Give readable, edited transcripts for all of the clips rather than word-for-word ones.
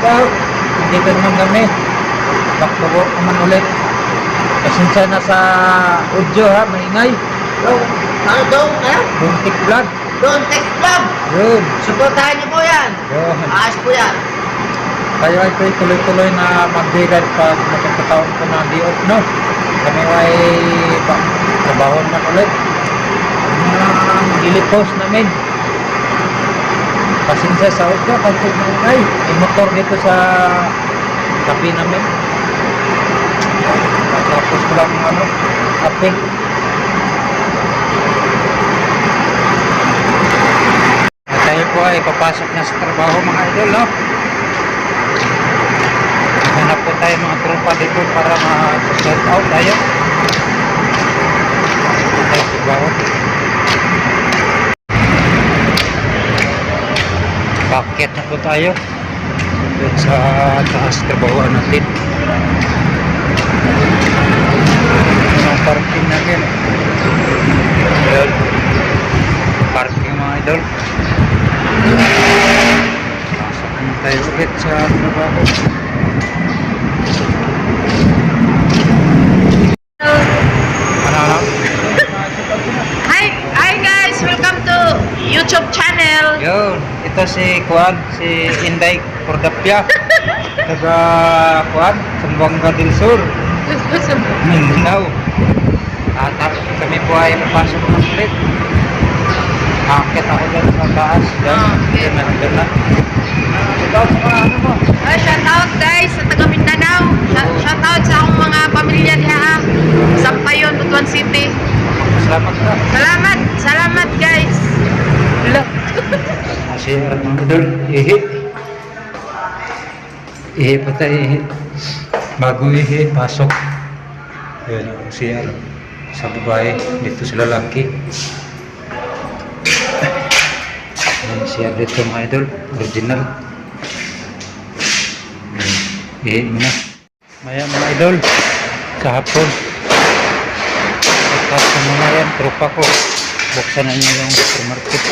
out. Dito naman kami. Back to work naman ulit. Pasensya na sa audio ha, maingay. Buntik vlog. Don't text vlog. Yun. Suportahan niyo po yan. Yun. Ayos po yan. Tayo ay tuloy-tuloy na magbigay pag nakikitaon ko na di off, no? Kami ay trabaho naman ulit. Daily post namin. Pasensya sa audio kasi maingay. May motor dito sa tabi namin. Tapos ko lang update. Tayo po ay papasok na sa trabaho mga idol, no? Hanap po tayo mga tropa dito para ma-shout out tayo. Tayo sa trabaho. Bakit na po tayo doon sa taas trabaho natin. Ang parking natin. Ayan. Parking mga idol. Pasok na tayo ulit sa trabaho. Hi guys, welcome to YouTube channel. Yun, ito si Kuan, si Inday Cordapia. Taga Kuan, Zamboanga del Sur, Mindanao. At kami po ay papasok ng ulit. Akit ako dyan sa taas. Dyan na. Ikaw sa mga ano mo? Shout out guys sa taga Mindanao. Shout out sa akong mga pamilya diha. Sampayon, Butuan City. Salamat ka. Salamat guys. Wala. Kasi mga idol, ihi. Ihi pa tayo, ihi. Bago ihi, pasok. Yun, siya sa babae, dito sa lalaki. Yan siya dito mga idol, original. Ihi mo na. Maya mga idol, kahapon. Tapos muna yan, tropa ko. Buksan na niyo yung supermarket.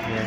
Yan.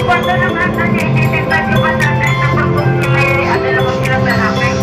Cuando naman na niya itinitag yung matanda sa pagpupili, ano naman sila sa akin?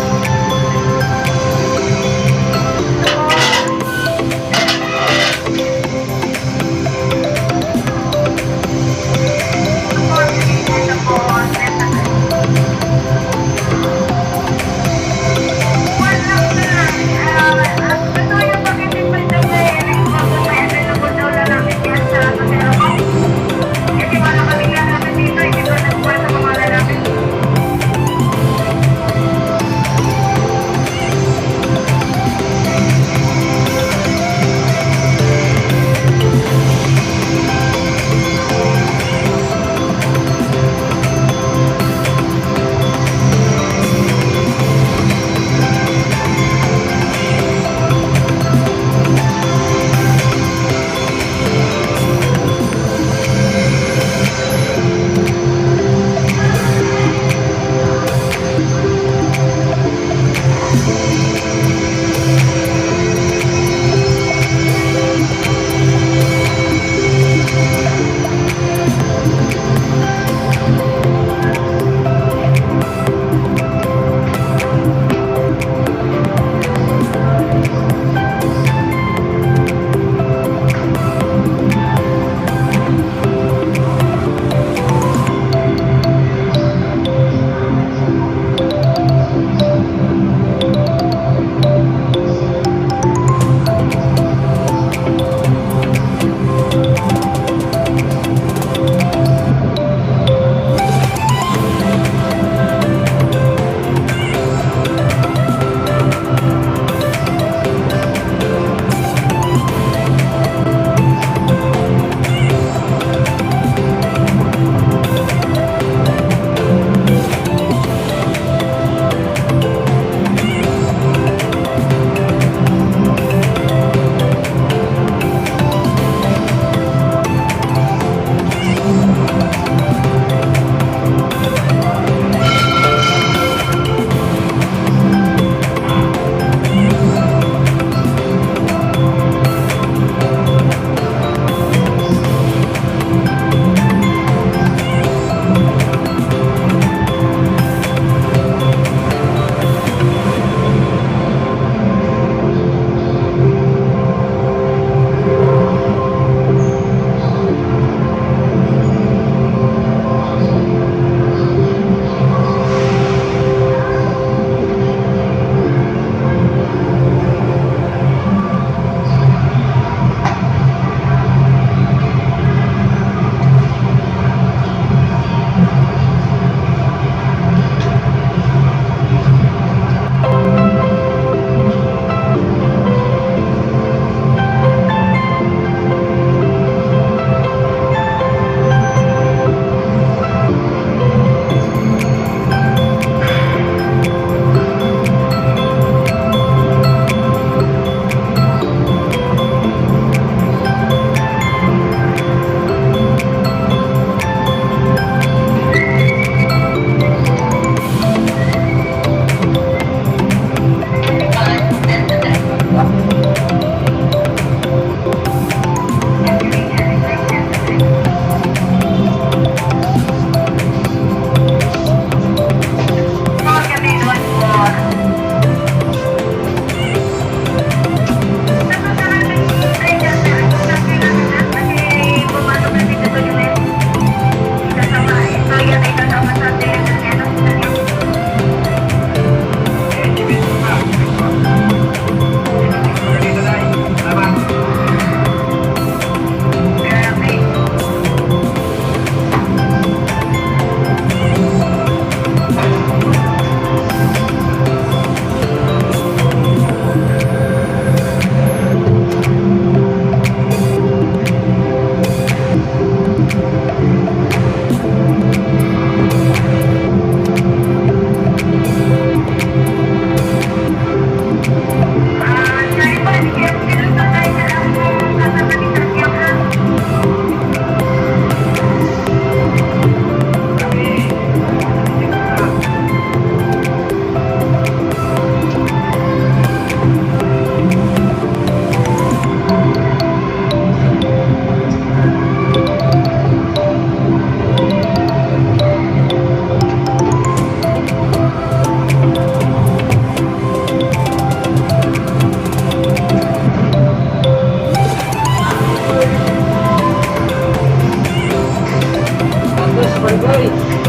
boy.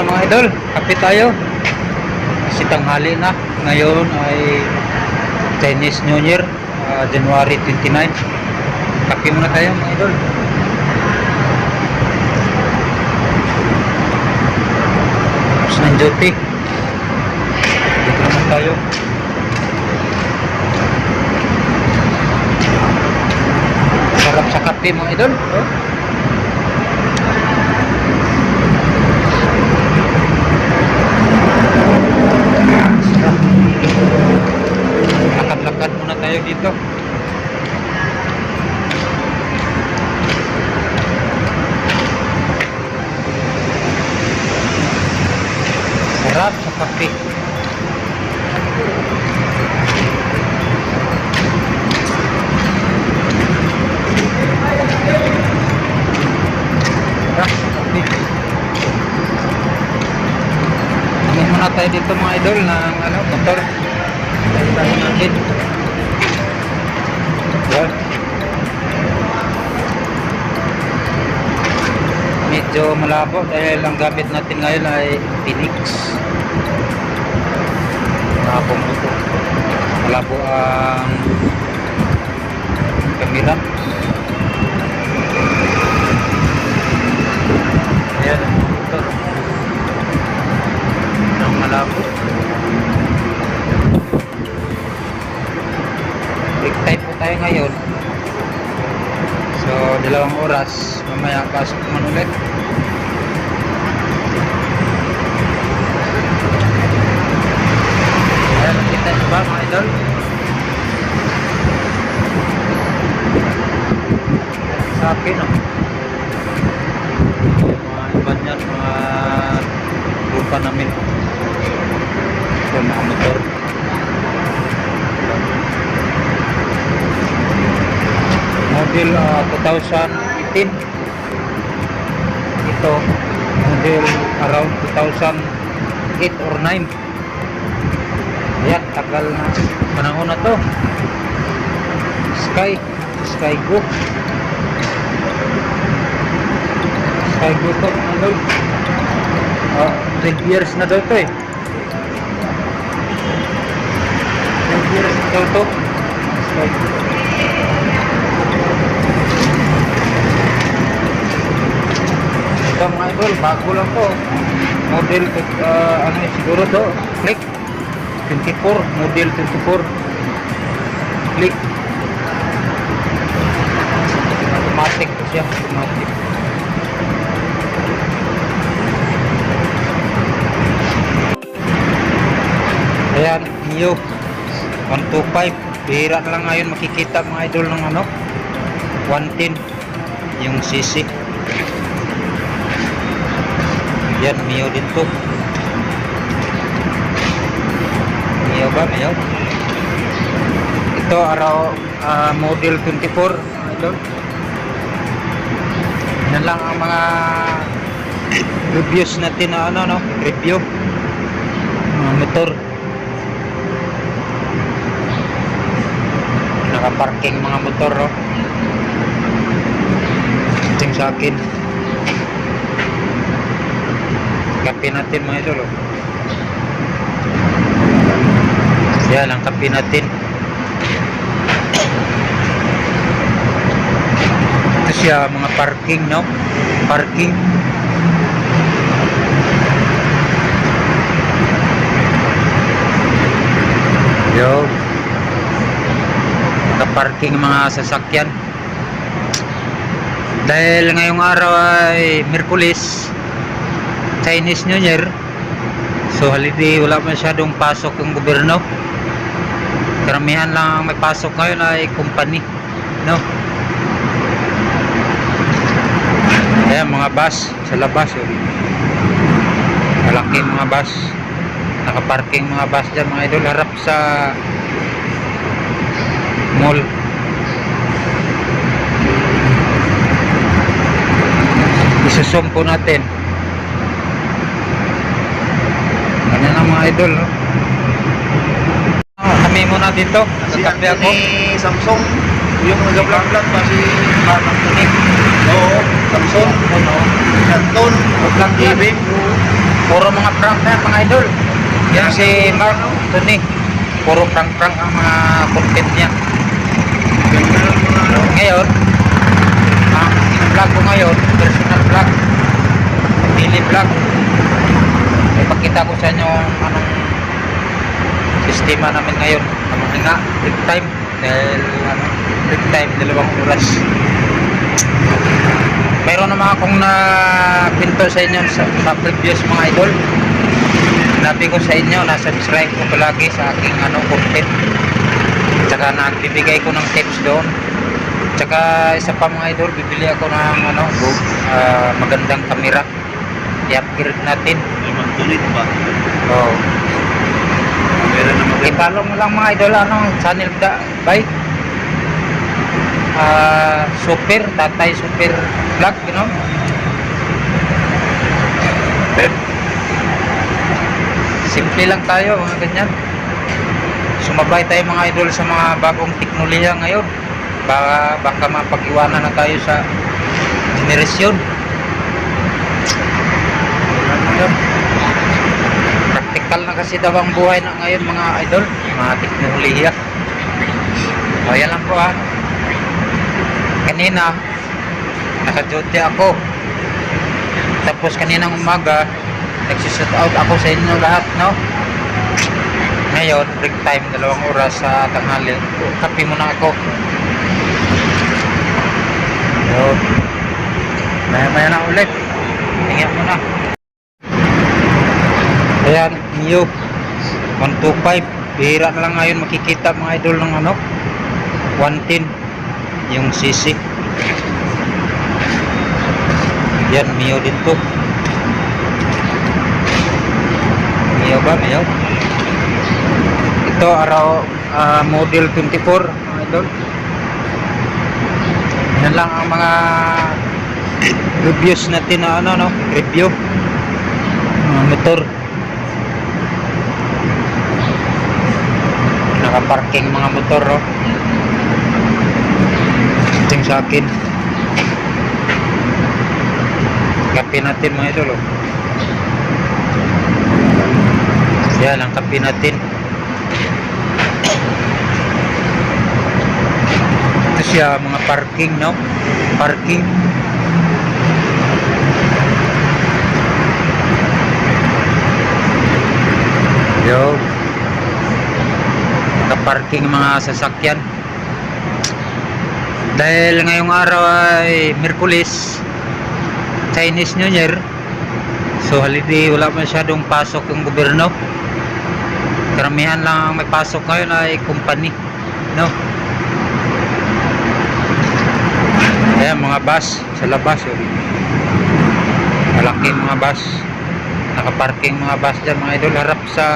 mga idol, kape tayo. Kasi tanghali na. Ngayon ay Chinese New Year, January 29. Kape muna tayo mga idol. Tapos ng duty. Dito naman tayo. Sarap sa kape mga idol. Lakad-lakad muna tayo dito. Sarap sa kape. Sarap sa kape. Tingin muna tayo dito mga idol ng motor. Tayo natin. Yan. Medyo malabo dahil ang gamit natin ngayon ay Phoenix. Malabong ito. Malabo ang kamera. Ayan ang motor. Ang malabo. Break time po tayo ngayon. So, 2 oras. Mamaya pasok naman ulit. Ayan, nakita nyo ba mga idol? Sa akin, oh. Mga iba niyan, mga grupa namin. Ito, mga motor. Model 2018. Ito model around 2008 or 9. Ayan, tagal na panahon na to. Sky Go to ano, 20 years na daw to eh. 20 years na daw to Sky Go. Ito mga idol, bago lang to. Model, siguro to, Click 24, model 24. Click. Automatic po siya, automatic. Ayan, Mio 125. Bihira na lang ngayon makikita mga idol ng 110 yung CC. Yan, Mio din to. Mio ba? Mio? Ito, model 24. Idol. Yan lang ang mga reviews natin na review. Motor. Nakaparking mga motor, oh. Ito sa akin. Kape natin mga idol, oh. Yan ang kape natin. Ito siya mga parking, no? Parking. Yo. Nakaparking mga sasakyan. Dahil ngayong araw ay Miyerkules, Chinese New Year, so holiday, wala masyadong pasok yung gobyerno. Karamihan lang ang may pasok ngayon ay company, no? Ayan mga bus sa labas, oh. Malaking mga bus, nakaparking mga bus dyan mga idol, harap sa mall. Isusum po natin. Ganyan ang mga idol, no? Kami muna dito. Nagkakape ako. Ni Samsung, yung nag-vlog ba si Parang tunig. Oo, Samsung, Ano? Canton, Vlog TV. Puro mga prank na yan, mga idol. Yan si Mark Tony. Puro prank-prank ang mga content niya. Ganda ng mga ano. Ngayon, ang vlog ko ngayon, personal vlog, daily vlog. Ipakita ko sa inyo anong sistema namin ngayon. Ang mga break time. Dahil break time, 2 oras. Mayroon naman akong napinto sa inyo sa previous mga idol. Sinabi ko sa inyo, na-subscribe ko palagi sa aking content. Tsaka nagbibigay ko ng tips doon. Tsaka isa pa mga idol, bibili ako ng magandang kamera. I-upgrade natin. Limang tulit pa. Oh. Meron na maganda. I-follow mo lang mga idol, channel bike. Super, Tatay Super Vlog, simple lang tayo, mga ganyan. Sumabay tayo mga idol sa mga bagong teknolohiya ngayon. Baka mapag-iwanan na tayo sa generasyon. Practical na kasi daw ang buhay na ngayon mga idol, mga teknolohiya. O yan lang po kanina naka-duty ako, tapos kaninang umaga nagsushoot out ako sa inyo lahat, ngayon break time 2 oras sa tanghali. Kape muna ako. Maya na ulit, tingnan mo na. Ayan, Mio 125, bihira na lang ngayon makikita mga idol ng 110 yung CC. Yan, Mio din to. Mio ba? Mio? Ito, model 24 mga idol. Yan lang ang mga reviews natin na review mga motor. Nakaparking mga motor, ito sa akin. Kape natin mga idol, yan ang kape natin. Ito siya mga parking, parking. Yo, nakaparking mga sasakyan. Dahil ngayong araw ay Miyerkules, Chinese New Year, so holiday, wala masyadong pasok yung gobyerno. Karamihan lang ang may pasok ngayon ay company, Ayan, mga bus sa labas, malaking mga bus, nakaparking mga bus dyan mga idol, harap sa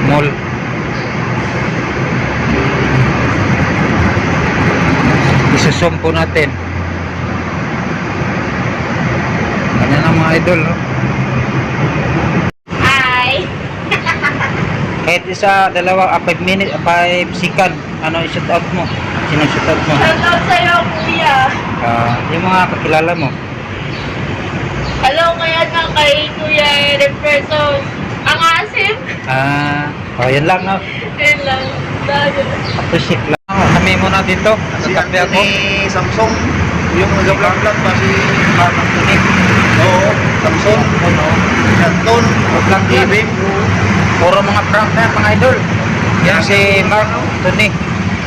mall. Isusum po natin. Ganyan ang mga idol, Hi! Kahit isa, 5 minutes, 5 second, i-shoot out mo. Sino shoot out mo? Shout out sa'yo, kuya. Yung mga kakilala mo. Hello ngayon nga kay Kuya Represo. Ang asim. Yan lang, Yun lang. appreciate lang. Kami muna dito. Si Nagkape ako. Anthony Samsung. Yung nag-vlog ba si Mark Anthony. Oo, Samsung. Anton. Vlog yan. TV. Puro mga prank na yan, mga idol. Yan si Mark Anthony.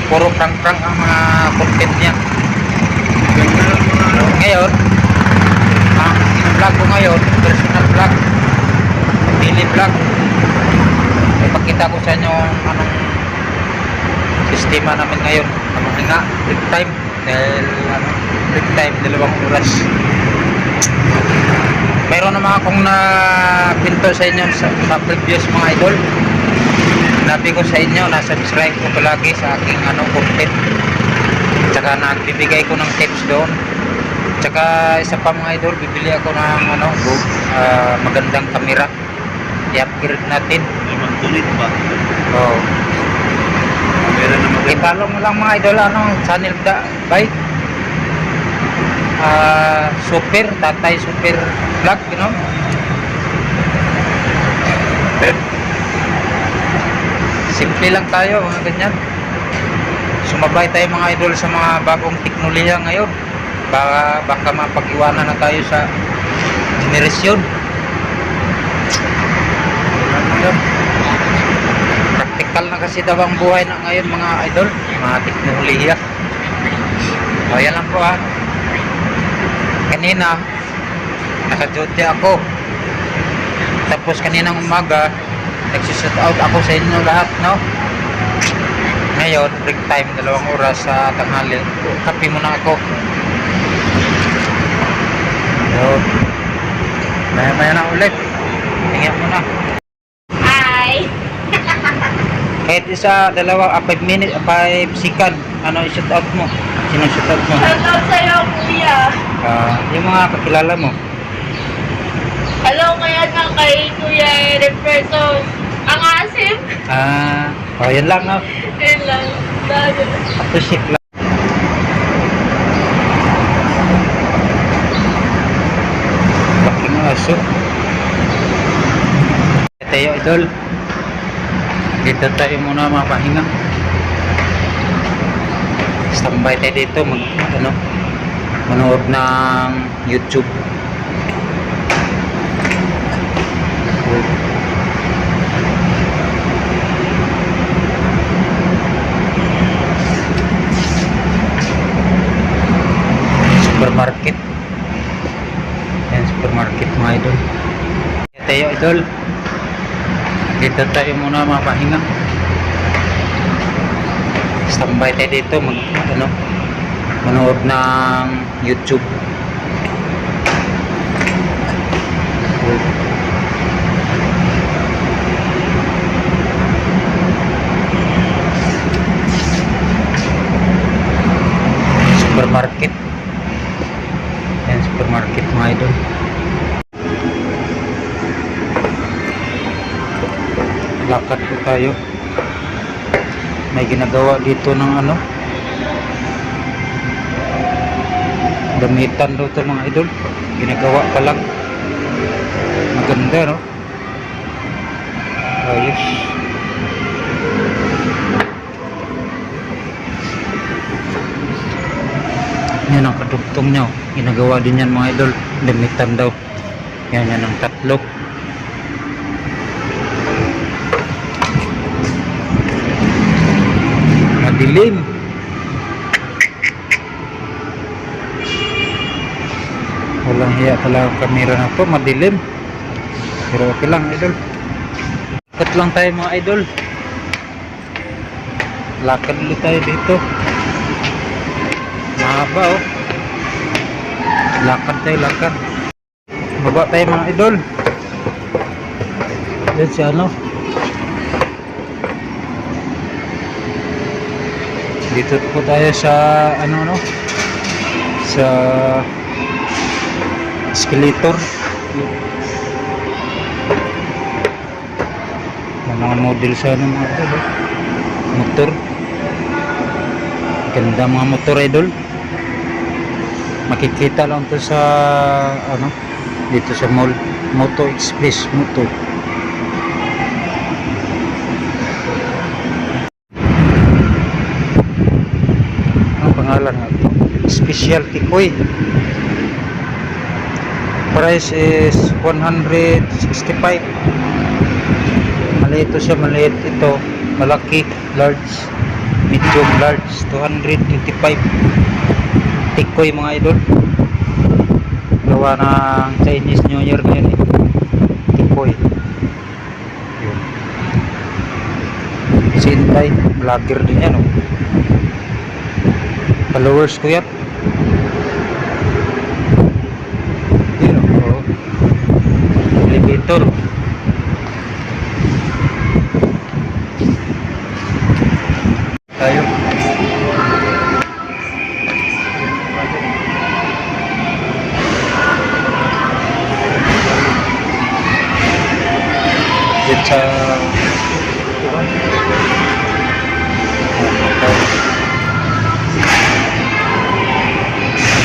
Puro prank-prank ang mga content niya. Ganda ng mga ano. Ngayon, ang vlog ko ngayon, personal vlog, daily vlog. Ipakita ko sa inyo anong sistema namin ngayon. Ang mga break time. Dahil break time, 2 oras. Mayroon naman akong napinto sa inyo sa previous mga idol. Sinabi ko sa inyo, na-subscribe ko palagi sa aking content. Tsaka nagbibigay ko ng tips doon. Tsaka isa pa mga idol, bibili ako ng magandang kamera. I-upgrade natin. Limang tulit pa. Oh. Meron na maganda. I-follow mo lang mga idol, channel bike. super, tatay super vlog, you know. Simple lang tayo, mga ganyan. Sumabay tayo mga idol sa mga bagong teknolohiya ngayon. Baka mapag-iwanan na tayo sa generasyon. Praktikal na kasi daw ang buhay na ngayon mga idol, mga teknolohiya. O yan lang po ha. Kanina naka-duty ako. Tapos kaninang umaga nagsushout out ako sa inyo lahat, no? Ngayon, break time, 2 oras sa tanghali. Kape muna ako. So, maya na ulit. Tingnan mo na. Hi! Kahit isa, 5 minutes, 5 second, ano i-shout out mo? Sino shout out mo? Shoutout sa'yo, kuya. Yung mga kakilala mo. Hello ngayon nga kay Kuya Eric Persos. Ang asim. Yan lang, no? Yun lang. Dahil. Appreciate lang. Laking aso. Tayo, idol. Dito tayo muna mapahinga. Standby tayo dito. Manood ng YouTube. Supermarket. Yan, supermarket mga idol. Tayo, idol. Dito tayo muna mapahinga. Standby tayo dito. Manood ng YouTube. Supermarket. Yan, supermarket mga idol. Lakad po tayo. May ginagawa dito ng damitan daw ito mga idol. Ginagawa pa lang. Maganda, no? Ayos. Yan ang kadugtong nyo. Ginagawa din yan mga idol. Damitan daw. Yan ang tatlo. Madilim. Walang hiya talaga ang kamera na to. Madilim. Pero okay lang idol. Lakad lang tayo mga idol. Lakad ulit tayo dito. Mahaba oh. Lakad tayo, lakad. Baba tayo mga idol. Yan si dito po tayo sa sa escalator. Mga model sa mga idol motor. Ganda mga motor idol. Makikita lang to sa dito sa mall. Moto Express Moto. Ang pangalan nga ito? Special Tikoy. Price is 165. Maliit siya, maliit ito. Malaki, large, medium, large, 225. Tikoy mga idol. Gawa ng Chinese New Year ngayon eh. Tikoy. Yun. Si Inday, vlogger din yan oh. Followers ko yan. Yun oh. Elevator. Tayo. Sa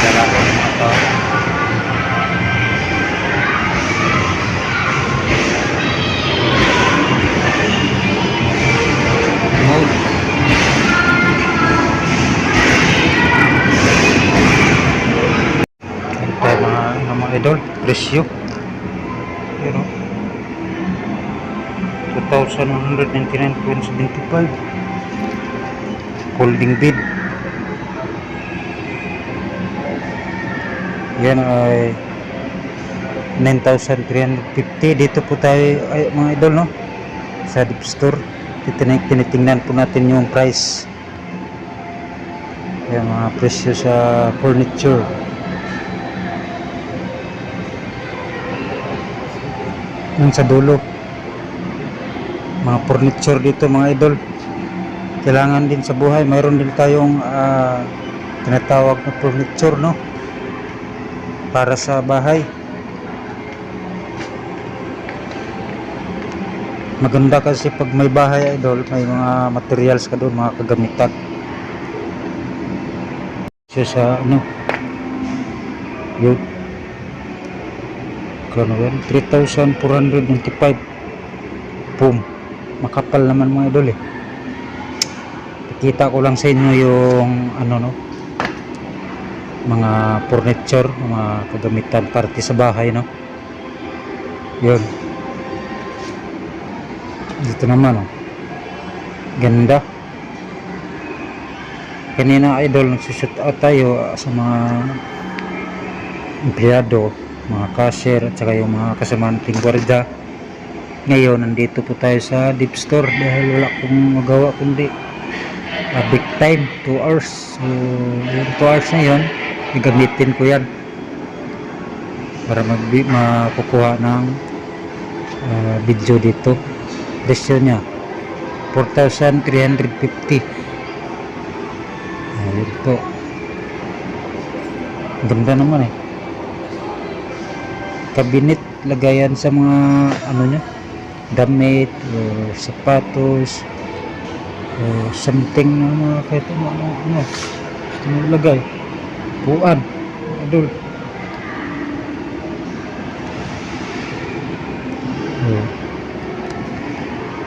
dala ko mga idol, presyo. Pero 2,199.75 folding bed. Yan ay 9,350. Dito po tayo ay, mga idol, no, sa Deep Store. Tinitingnan po natin yung price, yung mga presyo sa furniture. Yung sa dulo, mga furniture dito mga idol, kailangan din sa buhay. Mayroon din tayong tinatawag na furniture, no, para sa bahay. Maganda kasi pag may bahay idol, may mga materials ka doon, mga kagamitan. So sa ano, yun, kano yan, 3,495. Boom, makapal naman mga idol eh. Kita ko lang sa inyo yung ano, no, mga furniture, mga kagamitan parte sa bahay, no. Yun. Dito naman, oh, ganda. Kanina idol, nagsushoot out tayo sa mga empleyado, mga cashier at saka yung mga kasamahan ting gwardiya. Ngayon nandito po tayo sa Deep Store dahil wala akong magawa kundi big time, 2 hours. So yung 2 hours na yun, gagamitin ko yan para makukuha ng video dito. Presyo niya 4,350. Ayun po, ganda naman eh. Cabinet, lagayan sa mga ano niya, damit, sapatos, something na mga kahit ano gusto mo ilagay, puan, idol.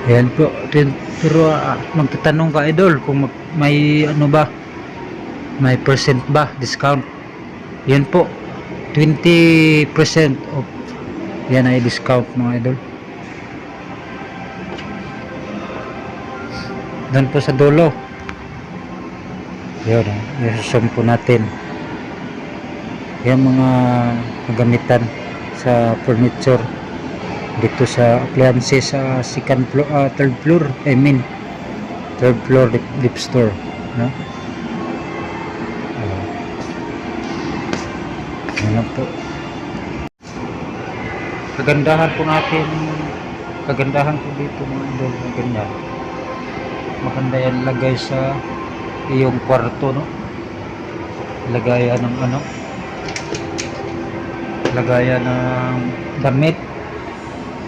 Ayan po. Pero magtatanong ka idol kung may ano ba, may percent ba discount. Yan po, 20% off. Yan ay discount mga idol. Doon po sa dulo. Yun, i-zoom po natin. Yan mga magamitan sa furniture dito sa appliances sa second floor, third floor, I mean third floor Deep Store, no? Yan po. Kagandahan po dito mga idol, ganyan. Maganda yan lagay sa iyong kwarto, no? Lagayan ng ano, lagayan ng damit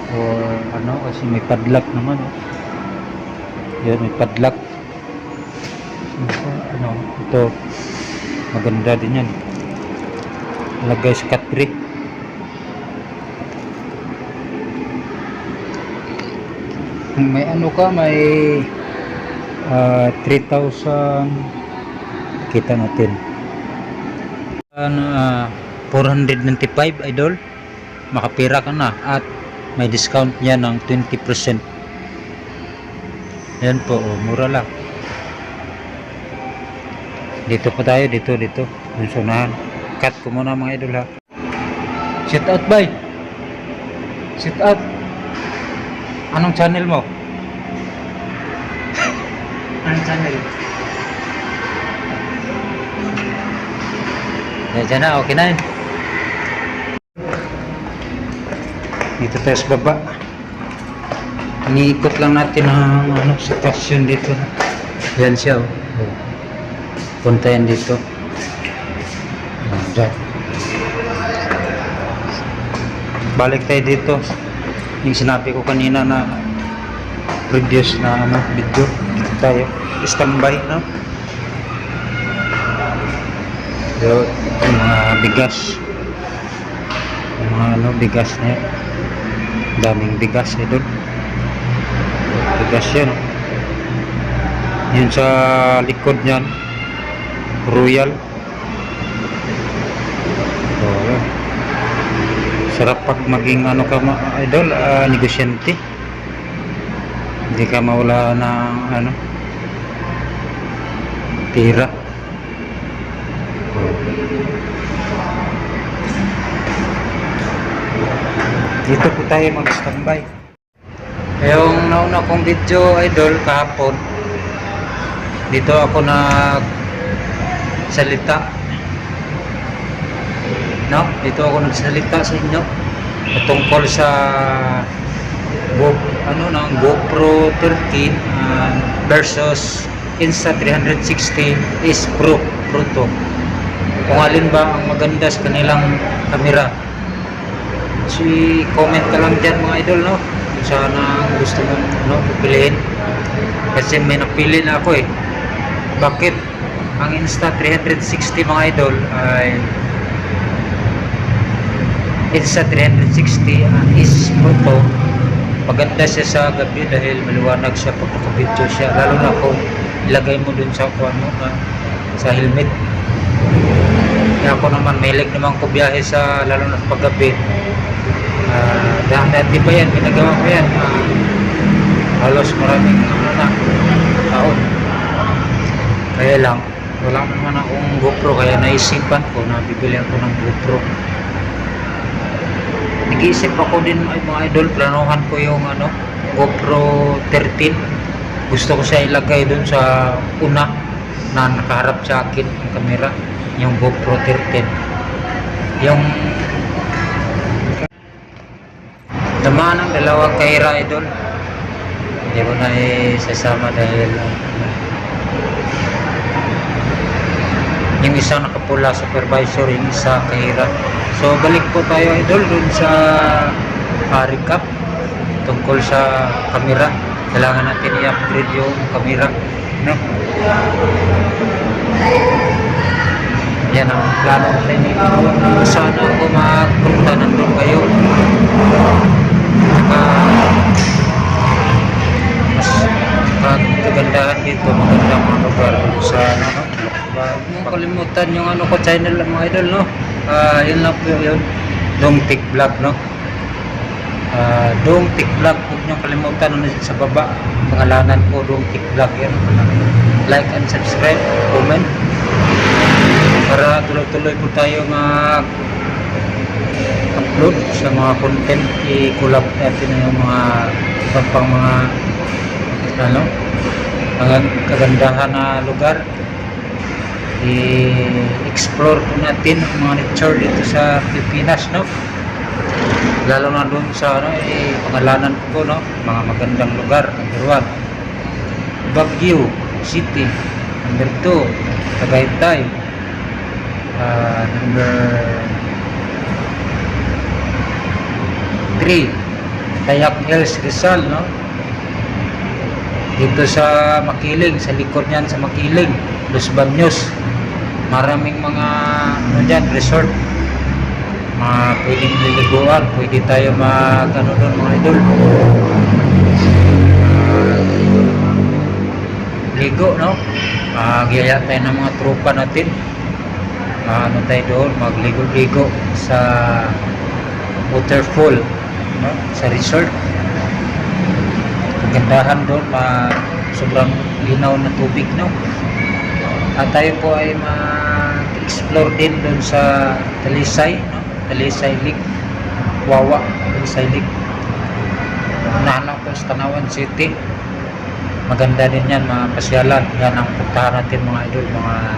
or ano, kasi may padlock naman, oh. Yan, may padlock. Ano, ito maganda din yan, lagay sa katri. May ano ka, may 3,000, kita natin 495 idol, makapira ka na at may discount niya ng 20%. Yan po, oh, mura lang. Dito po tayo, dito yung sunahan. Cut ko muna mga idol, ha. Shout out, bye. Shout out. Anong channel mo? Anong channel? Diyan na, okay na yun. Dito tayo sa baba. Iniikot lang natin ang ano, sitwasyon dito. Yan siya, oh. Punta yan dito. Diyan. Balik tayo dito. Yung sinabi ko kanina na previous na ano, video. Dito tayo. Standby, no? Yung mga bigas. Yung mga ano, bigas niya. Daming bigas eh doon. Bigas yan. Yun sa likod niyan, Royal. So, yan. Sarap pag maging ano ka idol, negosyante. Hindi ka mawala ng ano, tira. Dito po tayo mag-standby. Yung nauna kong video idol kahapon, dito ako nagsalita, no? Dito ako nagsalita sa inyo tungkol sa GoPro 13 versus Insta360 is Pro to. Kung alin ba ang maganda sa kanilang camera. Comment ka lang dyan mga idol, no? Kung sana gusto mong pipiliin. Kasi may napili na ako eh. Bakit? Ang Insta360 mga idol ay Insta360 is Pro to. Maganda siya sa gabi dahil maliwanag siya pag naka-video siya. Lalo na kung ilagay mo dun sa sa helmet. Kaya ako naman, mahilig naman ko biyahe sa lalo na paggabi. Dati ba yan, ginagawa ko yan. Halos maraming taon. Kaya lang, wala naman akong GoPro, kaya naisipan ko na bibili ako ng GoPro. Nag-iisip ako din mga idol, planuhan ko yung GoPro 13. Gusto ko siya ilagay dun sa una na nakaharap sa akin yung camera, yung GoPro 13. Yung naman ang dalawang kahira idol, hindi ko na isasama dahil yung isa nakapula supervisor, yung isa kahira. So balik po tayo idol dun sa recap tungkol sa camera. Kailangan natin i-upgrade yung camera, no? Yan ang plano natin dito. Sana ako magpunta nandun kayo. Mas kagandahan dito, magandang mga lugar sa huwag kalimutan yung ko channel mga idol, no? Yun lang po yun, Dongtik Vlog, no? Dongtik Vlog, huwag niyong kalimutan sa baba, pangalanan ko Dongtik Vlog. Yan, like and subscribe, comment para tuloy-tuloy po tayo mag-upload sa mga content. I-collab natin yung mga ibang pang mga mga kagandahan na lugar. I-explore po natin ang mga nature dito sa Pilipinas, no? Lalo na doon sa pangalanan ko, no? Mga magandang lugar. Number 1, Baguio City. Number 2, Tagaytay. Number 3, Tayak Hills, Rizal, no? Dito sa Makiling, sa likod niyan sa Makiling, Los Baños. Maraming mga dyan, resort. Pwedeng liliguan, pwede tayo doon mga idol. Ligo, no? Magyaya tayo ng mga tropa natin. Tayo doon, magligo-ligo sa waterfall, no? Sa resort. Gandahan doon, sobrang linaw na tubig, no? At tayo po ay ma-explore din doon sa Talisay, no? Talisay Lake, Wawa, Talisay Lake. Unahan lang po sa Tanawan City. Maganda din yan, mga pasyalan. Yan ang puntahan natin mga idol, mga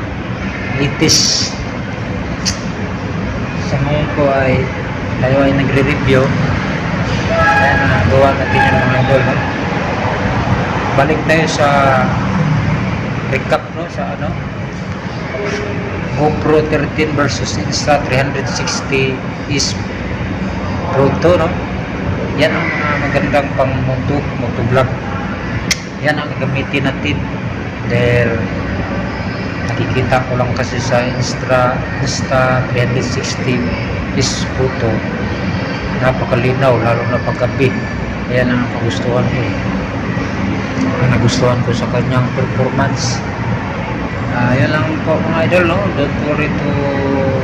litis. Sa ngayon po ay tayo ay nagre-review. Ayan, nagawa natin yung mga idol, no? Balik tayo sa recap, no? Sa GoPro 13 versus Insta360 is Pro to, no? Yan ang magandang pang motovlog. Yan ang gamitin natin dahil nakikita ko lang kasi sa Insta360 is photo napakalinaw, lalo na paggabi. Yan ang nagustuhan ko. Nagustuhan ko sa kanyang performance. Yan lang po mga idol, no? Don't worry to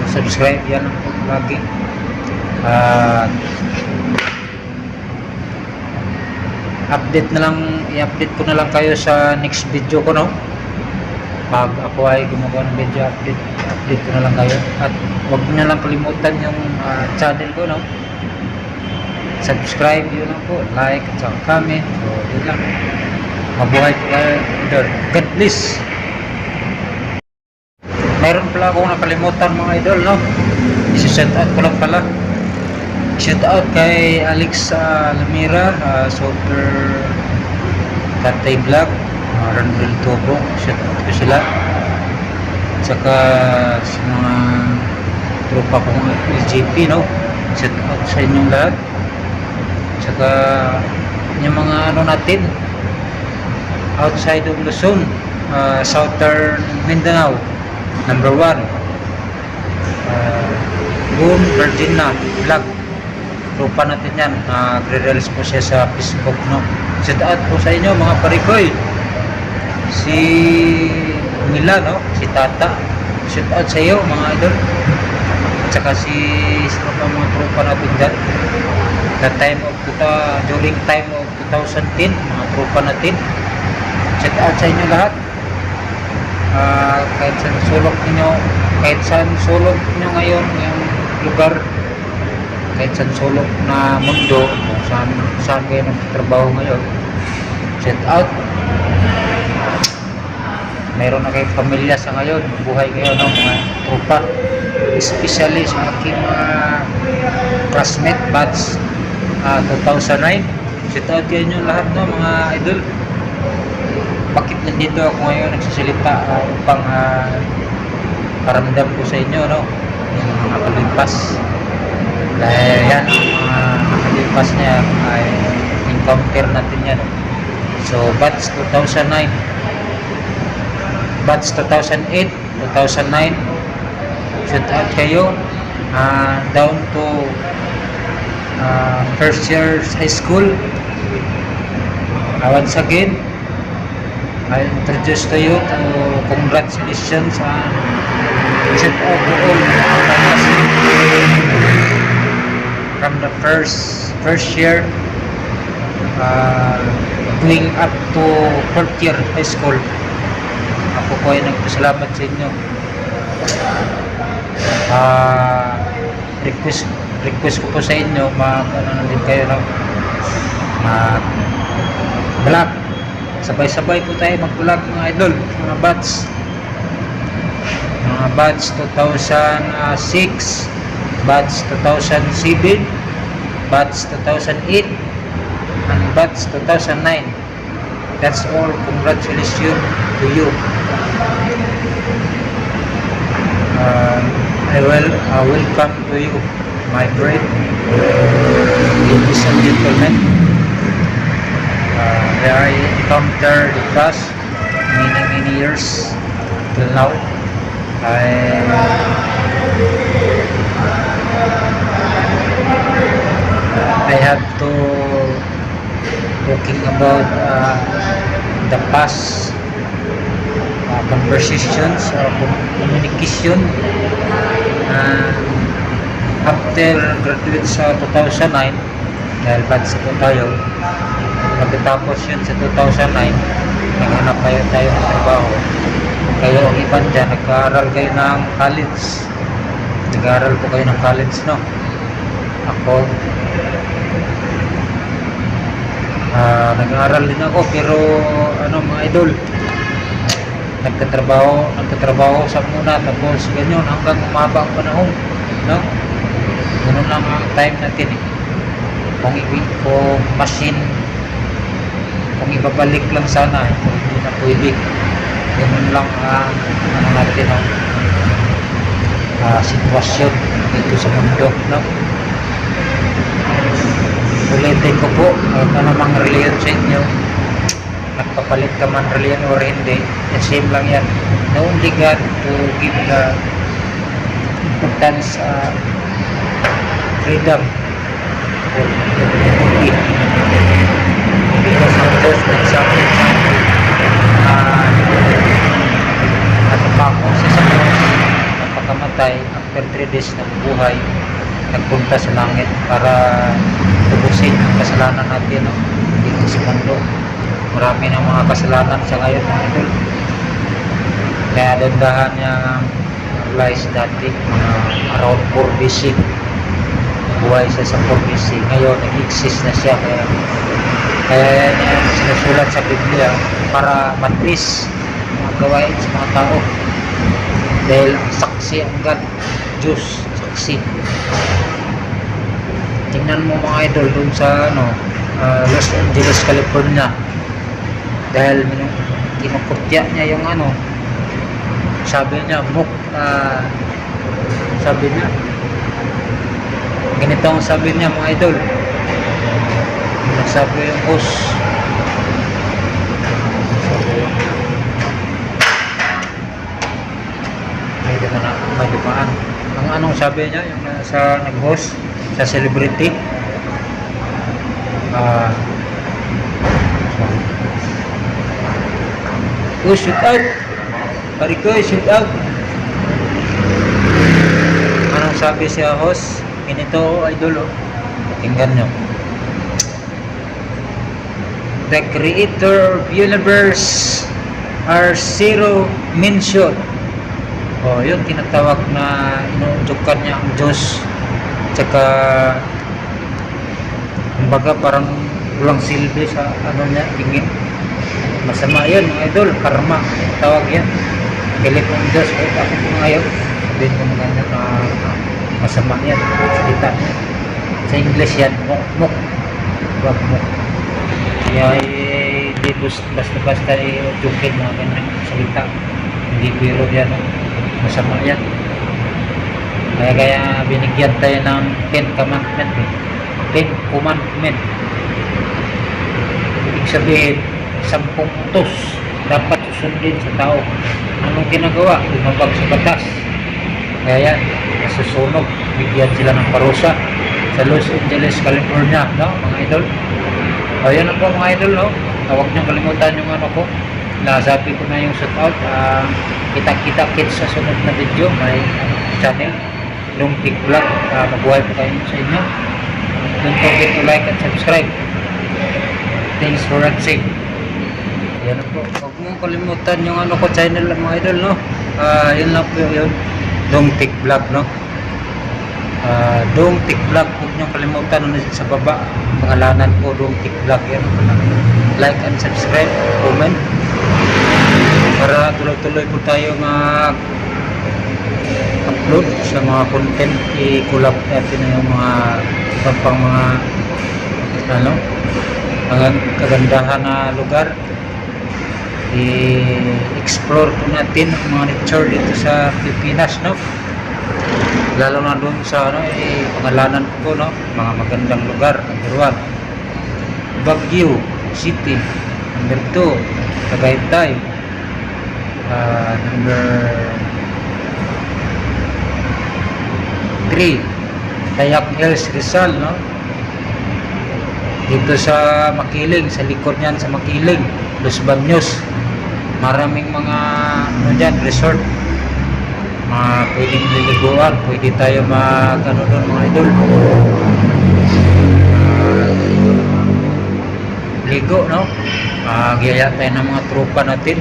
subscribe. Yan lang po lagi. At update na lang, i-update ko na lang kayo sa next video ko, no? Pag ako ay gumagawa ng video, update ko na lang kayo. At huwag niyo na lang kalimutan yung channel ko, no? Subscribe, yun lang po, like at saka comment. So yun lang, mabuhay po kayo, idol. God bless. Mayroon pala akong nakalimutan, mga idol, no? I-shout out ko lang pala. Shout out kay Alex Lamira, Super Tatay Vlog, Randall Tobo, shout out ko sila. At saka sa mga tropa kong LGP, no? Shout out sa inyong lahat. At saka yung mga ano natin outside of Luzon, Southern Mindanao, number 1, Boom Virginia Vlog, tropa natin yan. Nagre-release po siya sa Facebook, no? Shout out po sa inyo, mga parikoy. Si Mila, no? Si Tata, shout out sa iyo, mga idol. At saka si sino pa mga tropa natin dyan. During time of 2010, mga tropa natin. Shout out sa inyo lahat. Kahit saan sulok ninyo ngayon, yung lugar, kahit saan sulok na mundo, kung saan kayo nagtatrabaho ngayon, shout out. Meron na kayong pamilya sa ngayon, buhay kayo, no, mga tropa, especially sa aking mga classmate batch 2009. Shout out kayo nyo lahat, no, mga idol. Bakit nandito ako ngayon nagsasalita upang paramdam ko sa inyo, no, yung mga kalimpas. Dahil yan, ang mga nakalipas niya ay encounter natin yan. So, batch 2009, batch 2008, 2009, shout out kayo, down to first year high school. Once again, I introduce to you to congratulations and shout out to all from the first year going up to 4th year high school. Ako po ay nagpasalamat sa inyo. Request ko po sa inyo, ano din kayo, no? Vlog, sabay-sabay po tayo mag-vlog, mga idol, mga batch 2006, batch 2007, batch 2008, and batch 2009. That's all. Congratulations to you. I welcome to you, my friend, ladies and gentlemen. I encountered the past many years till now. I have to talking about the past conversations or communication after graduate sa 2009, dahil batch po tayo. Pagkatapos yun sa 2009, naghanap tayo ng trabaho. Kayo ang iban dyan, nag-aaral kayo ng college. Nag-aaral po kayo ng college, no? Ako, nag-aaral din ako, pero ano, mga idol, nagtatrabaho sa muna, tapos ganyan hanggang umaba ang panahon, no? Ganun lang ang time natin, eh. Kung ibabalik lang sana, hindi na pwede. Ganun lang ano natin, no? Sitwasyon dito sa mundo, no? Ulitin ko po, ano namang reliyon sa inyo, nagpapalit ka man reliyon or hindi, the same lang yan. The only God to give the importance, freedom for everybody. Because of those examples, at pa ako sa Diyos, napakamatay after 3 days ng buhay, nagpunta sa langit para tubusin ang kasalanan natin, no? Dito sa mundo. Marami ng mga kasalanan sa ngayon, mga idol. Kaya dandahan niya realize dati, mga around 4 BC. Buhay siya sa 4 BC. Ngayon, nag-exist na siya. Kaya niya sinusulat sa Biblia para matris mga gawain sa mga tao. Dahil ang saksi ang God, Diyos, saksi. Tingnan mo mga idol dun sa Los Angeles, California. Dahil kinukutya niya yung sabi niya, sabi niya, ganito ang sabi niya mga idol. Sabi yung host, may dumaan. Ang anong sabi niya, yung sa nag-host, sa celebrity, shoot out, pari ko, shoot out. Anong sabi siya host? Ganito idol, tingnan nyo. The creator of universe are zero mention. Yun tinatawag na inuudyukan niya ang Diyos. Tsaka kumbaga parang walang silbi sa niya, tingin. Masama yun mga idol, karma tawag yan. Galit ng Diyos, ako kung ayaw sabihin ko mga ganyan na masama yan, salita niya. Sa English yan, mok. Wag mok. Kaya hindi basta i-udyukin mga ganyan salita. Hindi biro yan, masama yan. Kaya binigyan tayo ng 10 commandment. 10 commandment. Ibig sabihin, 10 utos dapat susundin sa tao. Anong ginagawa? Lumabag sa batas. Kaya yan, nasusunog. Bigyan sila ng parusa sa Los Angeles, California, no, mga idol. Yan na po mga idol, no. Huwag niyong kalimutan yung ko. Nasabi ko na yung shout out. Kita-kita kids sa sunod na video. May channel, Long Tick Vlog. Mabuhay po kayo sa inyo. Don't forget to like and subscribe. Thanks for watching. Yan po. Huwag mong kalimutan yung ko channel mga idol, no. Yun lang po yun. Long Tick Vlog, no. Long Tick Vlog. Huwag niyong kalimutan sa baba. Pangalanan po Long Tick Vlog. Yan po lang. Like and subscribe. Comment. Para tuloy-tuloy po tayo mag-upload sa mga content. I-collab natin na yung mga ibang pang mga kagandahan na lugar. I-explore po natin ang mga nature dito sa Pilipinas, no? Lalo na doon sa pangalanan ko, no? Mga magandang lugar. Number 1, Baguio City. Number 2, Tagaytay. Number 3, Dayak Hills, Rizal, no? Dito sa Makiling, sa likod niyan sa Makiling, Los Baños. Maraming mga dyan, resort. Pwedeng liliguan, pwede tayo doon mga idol. Ligo, no? Magyaya tayo ng mga tropa natin.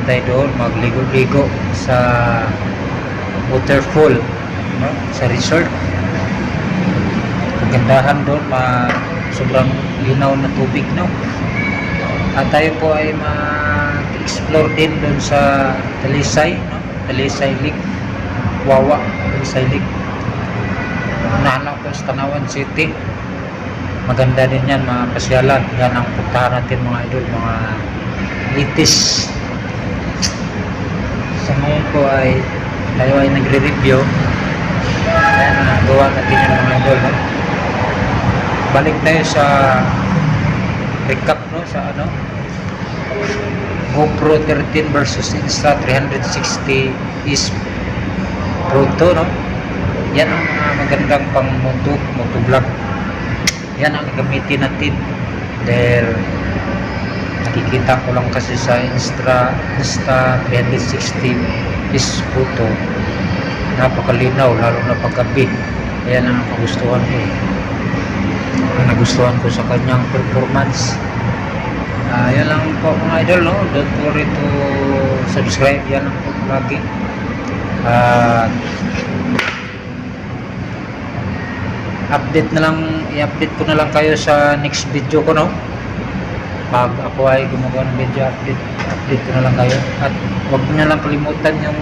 Tayo doon, magligo-ligo sa waterfall, no? Sa resort. Kagandahan doon, sobrang linaw na tubig, no? At tayo po ay ma-explore din doon sa Talisay, no? Talisay Lake, Wawa, Talisay Lake. Unahan lang po sa Tanawan City. Maganda din yan, mga pasyalan. Yan ang puntahan natin mga idol, mga itis. Sa ngayon po ay tayo ay nagre-review. Ayan, nagawa natin yung mga idol, no? Balik tayo sa recap, no? Sa GoPro 13 versus Insta 360 is Pro 2, no? Yan ang magandang pang motovlog. Yan ang gamitin natin dahil nakikita ko lang kasi sa Insta 360 is photo. napakalinaw, lalo na paggabi. Ayan ang kagustuhan ko. Ang nagustuhan ko sa kanyang performance. Yan lang po mga idol, no? Don't worry to subscribe. Yan lang po lagi. Update na lang, i-update ko na lang kayo sa next video ko, no? Pag ako ay gumagawa ng video, update ko na lang kayo. At huwag nyo na lang kalimutan yung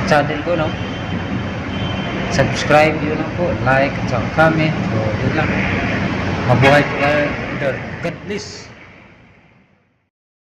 channel ko, no? Subscribe, yun lang po, like, at saka comment. So, yun lang. Mabuhay po kayo. God bless.